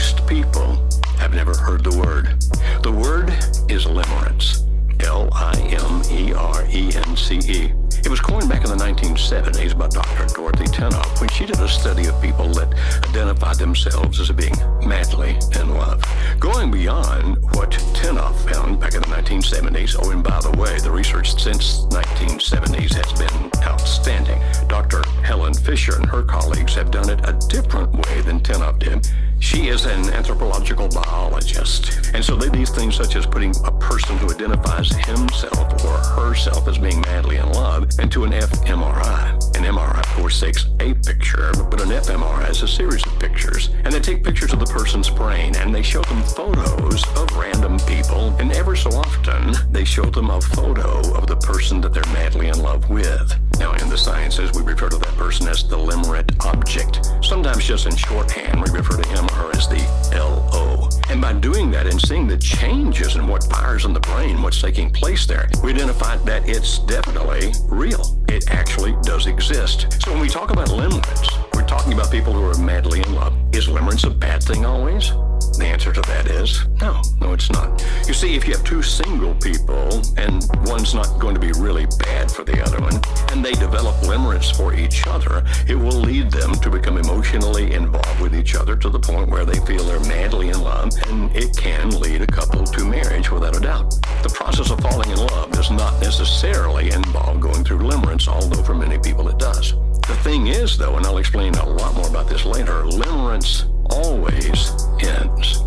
Most people have never heard the word. The word is limerence. Limerence. It was coined back in the 1970s by Dr. Dorothy Tenoff when she did a study of people that identified themselves as being madly in love. Going beyond what Tenoff found back in the 1970s, oh, and by the way, the research since 1970s has been outstanding. Dr. Helen Fisher and her colleagues have done it a different way than Tenoff did. She is an anthropological biologist, and so they do these things such as putting a person who identifies himself or herself as being madly in love into an fMRI. An MRI, of course, takes a picture, but an fMRI is a series of pictures, and they take pictures of the person's brain, and they show them photos of random people, and ever so often, they show them a photo of the person that they're madly in love with. Now, in the sciences, we refer to that person as the limerent object. Sometimes just in shorthand, we refer to him or her as the LO. And by doing that and seeing the changes in what fires in the brain, what's taking place there, we identify that it's definitely real. It actually does exist. So when we talk about limerence, we're talking about people who are madly in love. Is limerence a bad thing always? The answer to that is no, it's not. You see, if you have two single people and one's not going to be really bad for the other one, and they develop limerence for each other, it will lead them to become emotionally involved with each other to the point where they feel they're madly in love, and it can lead a couple to marriage without a doubt. The process of falling in love does not necessarily involve going through limerence, although for many people it does. The thing is, though, and I'll explain a lot more about this later, limerence always ends.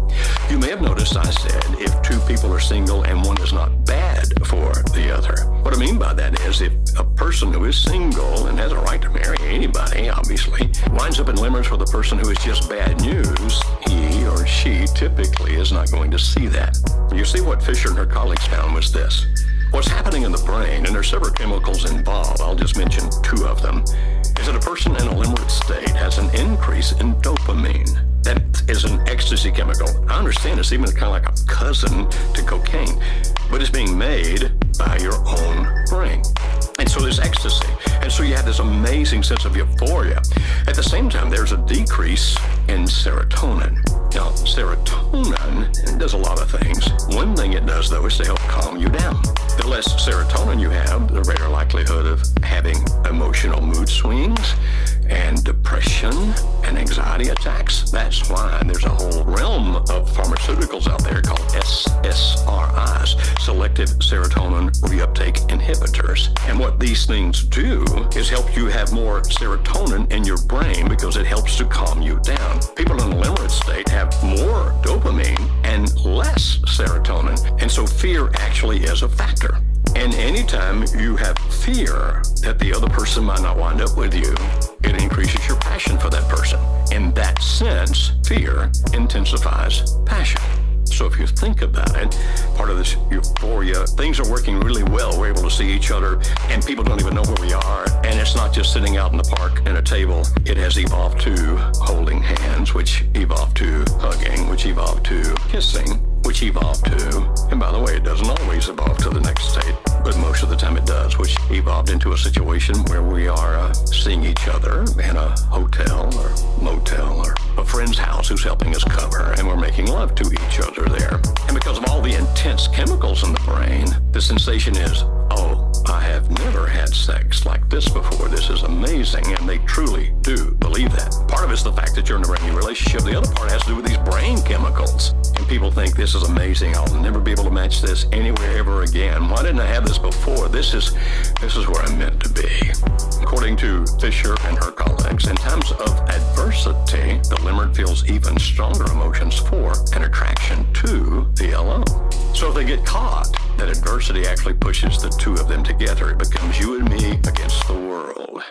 You may have noticed I said if two people are single and one is not bad for the other. What I mean by that is if a person who is single and has a right to marry anybody, obviously, winds up in limerence with a person who is just bad news, he or she typically is not going to see that. You see, what Fisher and her colleagues found was this. What's happening in the brain, and there are several chemicals involved, I'll just mention two of them, is that a person in a limerence state has an increase in dopamine. That is an ecstasy chemical. I understand it's even kind of like a cousin to cocaine, but it's being made by your own brain. And so there's ecstasy. And so you have this amazing sense of euphoria. At the same time, there's a decrease in serotonin. Now, serotonin does a lot of things. One thing it does, though, is to help calm you down. The less serotonin you have, the greater likelihood of having emotional mood swings and depression and anxiety attacks. That's why there's a whole realm of pharmaceuticals out there called SSRIs, selective serotonin reuptake inhibitors. And what these things do is help you have more serotonin in your brain because it helps to calm you down. People in the limerence state have more dopamine and less serotonin, and so fear actually is a factor. And anytime you have fear that the other person might not wind up with you, it increases your passion for that person. In that sense, fear intensifies passion. So if you think about it, part of this euphoria, things are working really well. We're able to see each other, and people don't even know where we are. And it's not just sitting out in the park at a table. It has evolved to holding hands, which evolved to hugging, which evolved to kissing, which evolved to, and by the way, it doesn't always evolve to the next state, but most of the time it does, which evolved into a situation where we are seeing each other in a hotel or motel or a friend's house who's helping us cover, and we're making love to each other there. And because of all the intense chemicals in the brain, the sensation is, oh, I have never had sex like this before. This is amazing, and they truly do believe that. Part of it's the fact that you're in a brand new relationship. The other part has to do with these brain chemicals. And people think this is amazing. I'll never be able to match this anywhere ever again. Why didn't I have this before? This is where I'm meant to be. According to Fisher and her colleagues, in times of adversity, the limerent feels even stronger emotions for and attraction to the LO. So if they get caught, that adversity actually pushes the two of them together. It becomes you and me against the world.